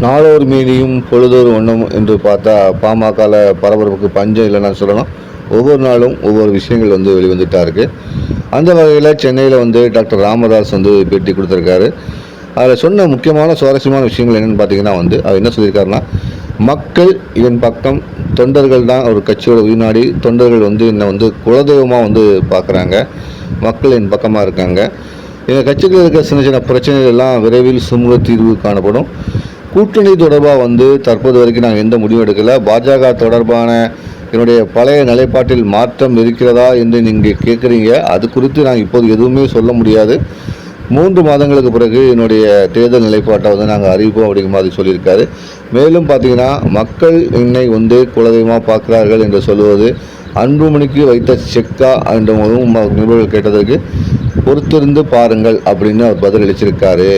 நாளொரு மேனியும் பொழுதொரு வண்ணம் என்று பார்த்தா பாமகவில் பரபரப்புக்கு பஞ்சம் இல்லைன்னு சொல்லலாம். ஒவ்வொரு நாளும் ஒவ்வொரு விஷயங்கள் வெளிவந்துட்டா இருக்குது. அந்த வகையில் சென்னையில் டாக்டர் ராமதாஸ் பேட்டி கொடுத்துருக்காரு. அதில் சொன்ன முக்கியமான சுவாரஸ்யமான விஷயங்கள் என்னென்னு பார்த்தீங்கன்னா அவர் என்ன சொல்லியிருக்காருன்னா, மக்கள் என் பக்கம், தொண்டர்கள் தான் ஒரு கட்சியோட உயிர்நாடி, தொண்டர்கள் என்னை குலதெய்வமாக பார்க்குறாங்க, மக்கள் என் பக்கமாக இருக்காங்க, எங்கள் கட்சியில் இருக்க சின்ன சின்ன பிரச்சனைகள் எல்லாம் விரைவில் சுமூக தீர்வு காணப்படும். கூட்டணி தொடர்பாக தற்போது வரைக்கும் நாங்கள் எந்த முடிவும் எடுக்கலை. பாஜக தொடர்பான என்னுடைய பழைய நிலைப்பாட்டில் மாற்றம் இருக்கிறதா என்று நீங்கள் கேட்குறீங்க. அது குறித்து நான் இப்போது எதுவுமே சொல்ல முடியாது. 3 மாதங்களுக்கு பிறகு என்னுடைய தேர்தல் நிலைப்பாட்டை நாங்கள் அறிவிப்போம் அப்படிங்கிற மாதிரி சொல்லியிருக்காரு. மேலும் பார்த்தீங்கன்னா, மக்கள் என்னை குலதெய்வமாக பார்க்குறார்கள் என்று சொல்லுவது அன்புமணிக்கு வைத்த செக்கா என்ற நிபுணர்கள் கேட்டதற்கு பொறுத்திருந்து பாருங்கள் அப்படின்னு அவர் பதிலளிச்சிருக்காரு.